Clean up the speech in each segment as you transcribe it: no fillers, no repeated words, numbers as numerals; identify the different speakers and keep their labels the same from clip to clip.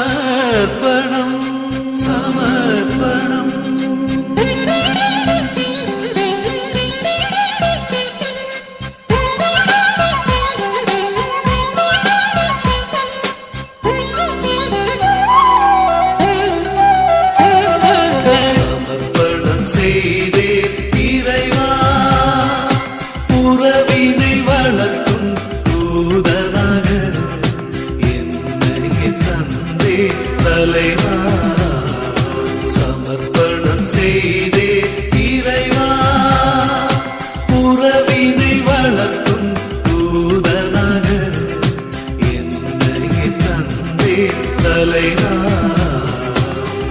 Speaker 1: சமர்ப்பணம் சமர்ப்பணம் சமர்ப்பணம் செய்தே இறைவா உறவினை வளர்க்கும் தூதனாக என்னை தந்தே தலைவா. சமர்ப்பணம் செய்தே இறைவா உறவினை வளர்க்கும் தூதனாக என்னை தந்தே தலைவா.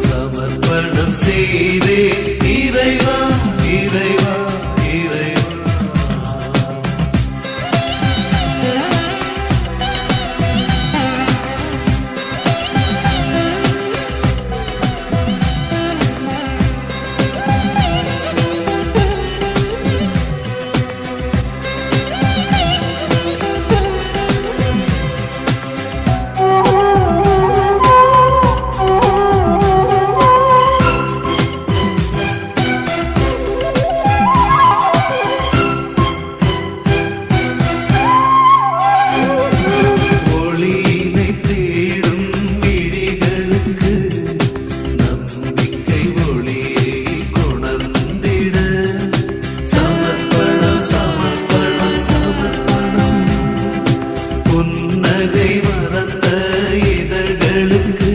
Speaker 1: சமர்ப்பணம் செய்தே இறைவா இறைவா இறைவா. புன்னகை மறந்த இதழ்களுக்கு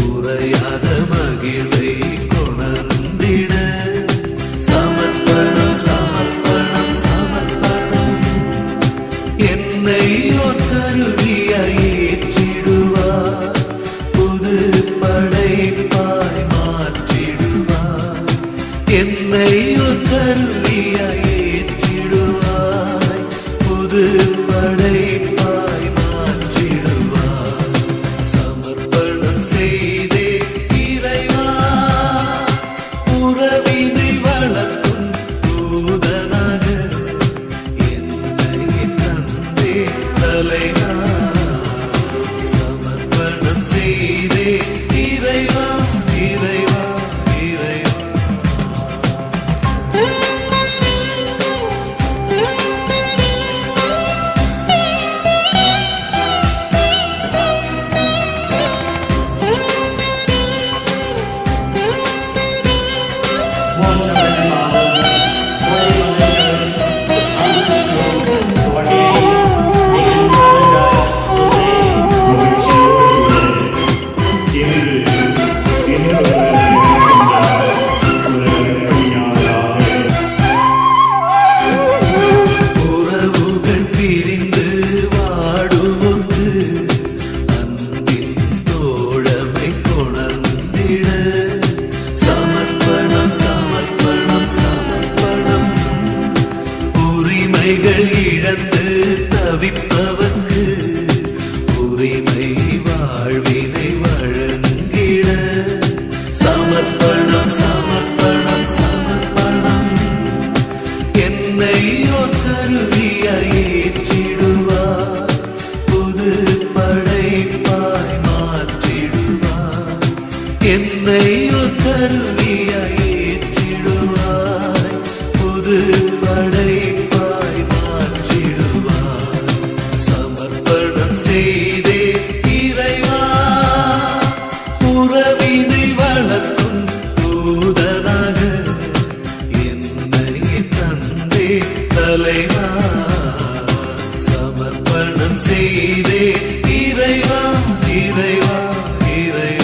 Speaker 1: உறையாத மகிழ்வை கொணர்ந்திட சமர்ப்பணம் சமர்ப்பணம் சமர்ப்பணம். என்னை ஒரு கருவியாய் ஏற்றிடுவார், புது படைப்பாய் மாற்றிடுவார். என்னை ஒரு கருவியாய் ஏற்றிடுவாய், புது படைப்பாய் மாற்றிடுவார். சமர்ப்பணம் செய்தே இறைவா உறவினை வளர்க்கும் தூதனாக என்னை தந்தே தலைவா. சமர்ப்பணம் செய்தே இறைவா இறைவா இறைவா. இழந்து தவிப்பவர்க்கு உரிமை வாழ்வினை வழங்கிட சமர்ப்பணம் சமர்ப்பணம் சமர்ப்பணம். என்னை ஒரு கருவியாய் ஏற்றிடுவார், புது படைப்பாய் மாற்றிடுவார். என்னை ஒரு கருவியாய் ஏற்றிடுவார், புது படைப்பாய் மாற்றிடுவார். சமர்ப்பணம் செய்தே இறைவா உறவினை வளர்க்கும் தூதனாக என்னை தந்தே தலைவா. சமர்ப்பணம் செய்தே இறைவா இறைவா இறைவா.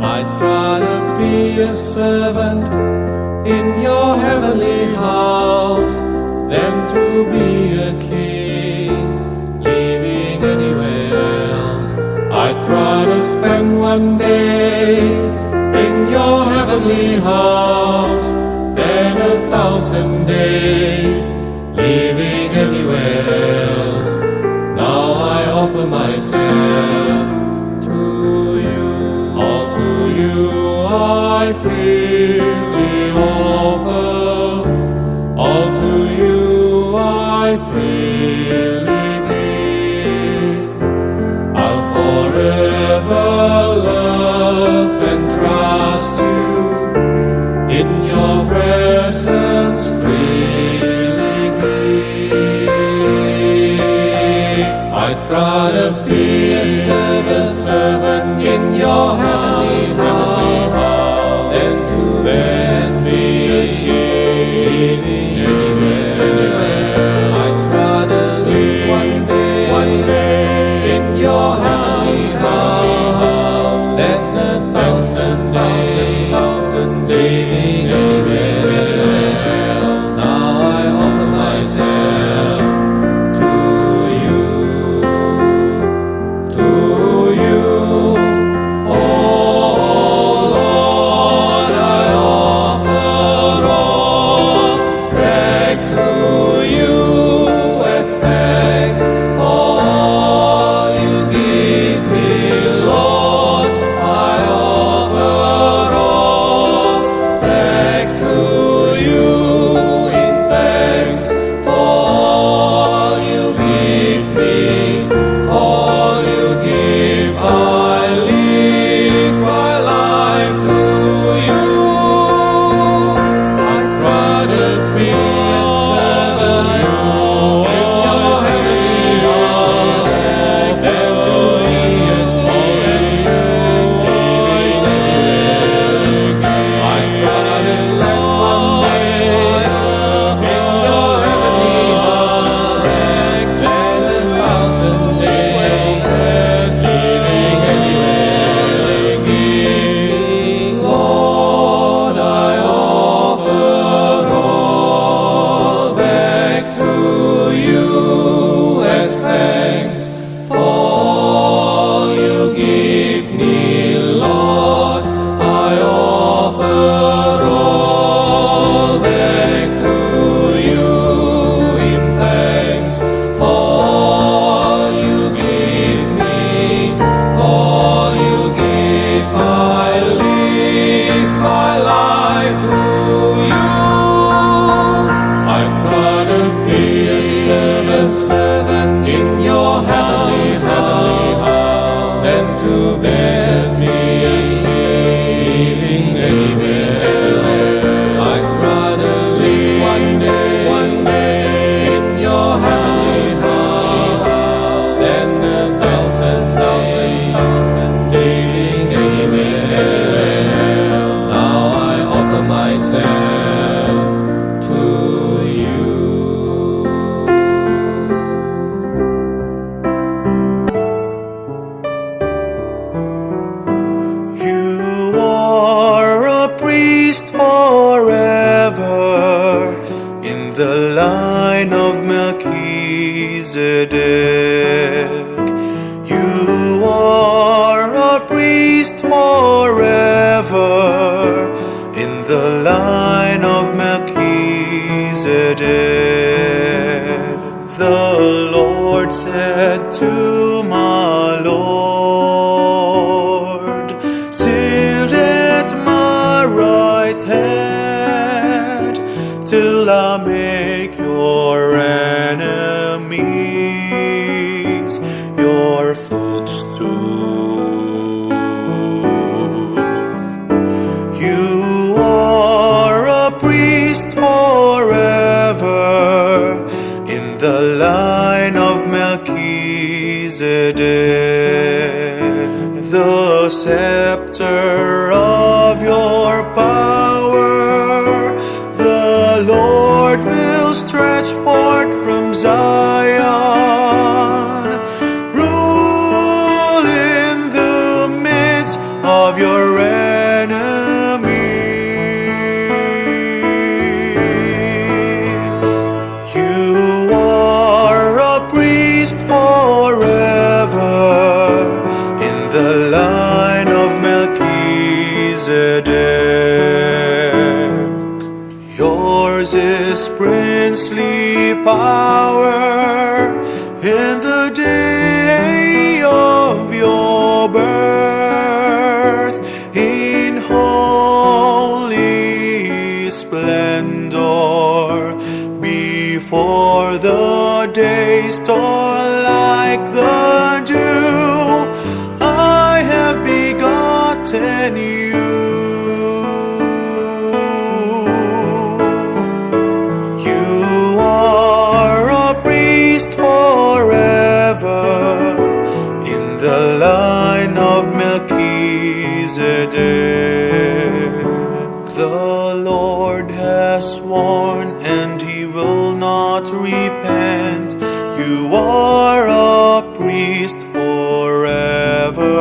Speaker 2: I try to be a servant in your heavenly house than to be a king living anywhere else. I'd rather spend one day in your heavenly house than 1,000 days living anywhere else. Now I offer myself to you, all to you I freely offer, all to you I freely give. I'll forever love and trust you, in your presence freely give. I'd rather be a servant in your heavenly house than to be a king anywhere. I'd rather live one day in your heavenly house than 1,000 days anywhere else. Now I offer myself to you, oh Lord, I offer all back to you as thanks for all you give me, Lord. I offer all back to you in thanks for all you give me, for all you give. I live my life to you. I'd rather be a servant in your heavenly house than to be a king living anywhere. I'd rather spend one day in your heavenly house than 1,000 days living anywhere. Lord, I offer all back to you as thanks for all you give me, Lord. I offer all back to you in thanks for all you give me, for all you give. I live my life to you. I'd rather be a servant in your heavenly house than to be a king living anywhere. I'd rather live one day in your heavenly house than 1,000 days anywhere else. Now I offer myself to you.
Speaker 1: You are a priest forever in the line of Melchizedek. You are a priest forever in the line of Melchizedek. The Lord said to my Lord, sit at my right hand till I make your enemies your footstool. You are a priest forever in the line of Melchizedek. The scepter of your power the Lord will stretch forth from Zion. Rule in the midst of your enemies. Yours is princely power in the day of your birth, in holy splendor, before the days dawn like the dew. I have begotten you. Forever in the line of Melchizedek. The Lord has sworn and he will not repent. You are a priest forever,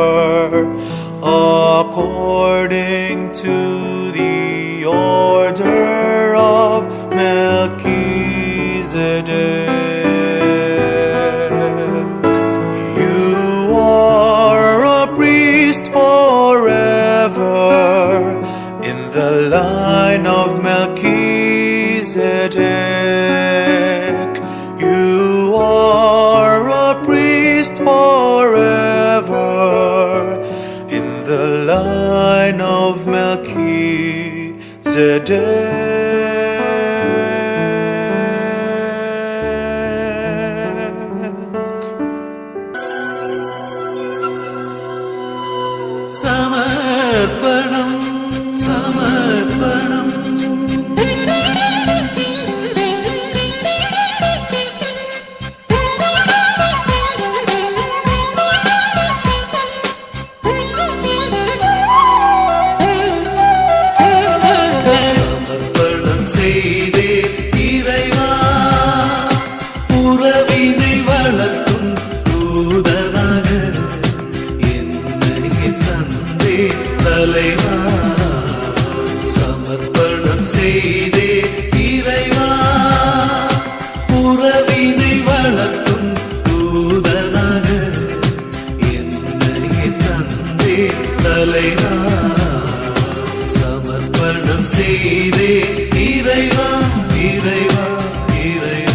Speaker 1: according to the order of Melchizedek. Forever in the line of Melchizedek. You are a priest forever in the line of Melchizedek.
Speaker 3: സമർപ്പണം സമർപ്പണം സമർപ്പണം ചെയ്തേ ഇறைவா உறவினை வளர்க்கும் தூதனாக தலைவா சமர்ப்பணம் செய்தே இறைவா உறவினை வளர்க்கும் தூதனாக என்னை தந்தே தலைவா சமர்ப்பணம் செய்தே இறைவா இறைவா இறைவா.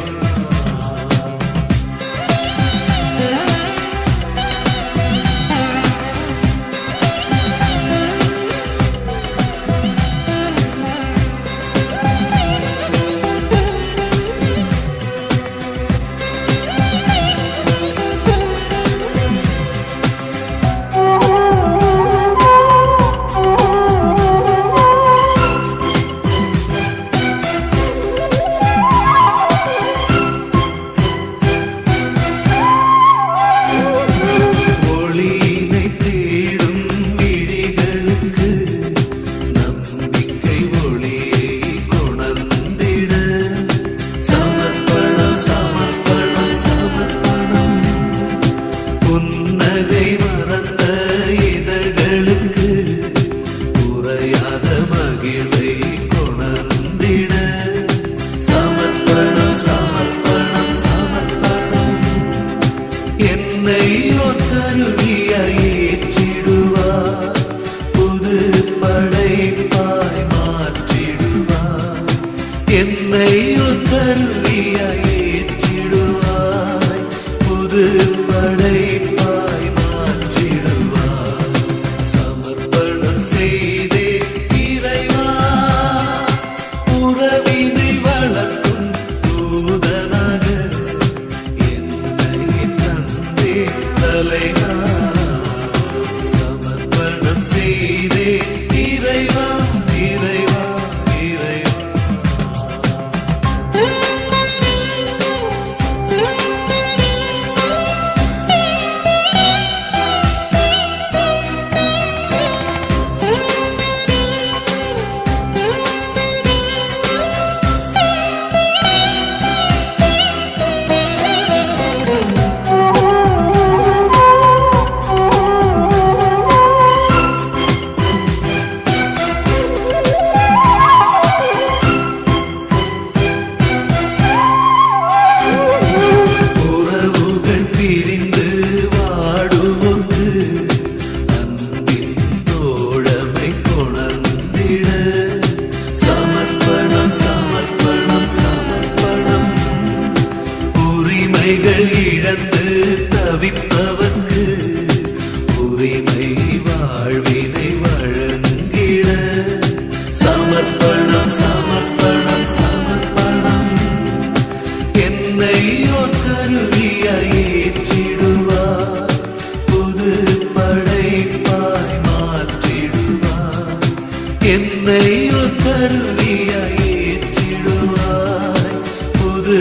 Speaker 3: என்னை கருவியாய் ஏற்றிடுவாய், புது படைப்பாய் மாற்றிடுவாய். சமர்ப்பணம் செய்தே இறைவா, உறவினை வளர்க்கும் தூதனாக என்னை தந்தே தலைவா. சமர்ப்பணம் செய்தே இறைவா, இறைவா. சமர்ப்பணம் சமர்ப்பணம் சமர்ப்பணம் என்னை ஓர் கருவியாய் ஏற்றிடுவார் புது படைப்பாய் மாற்றிடுவார் என்னை ஒரு கருவியாய் ஏற்றிடுவாய் புது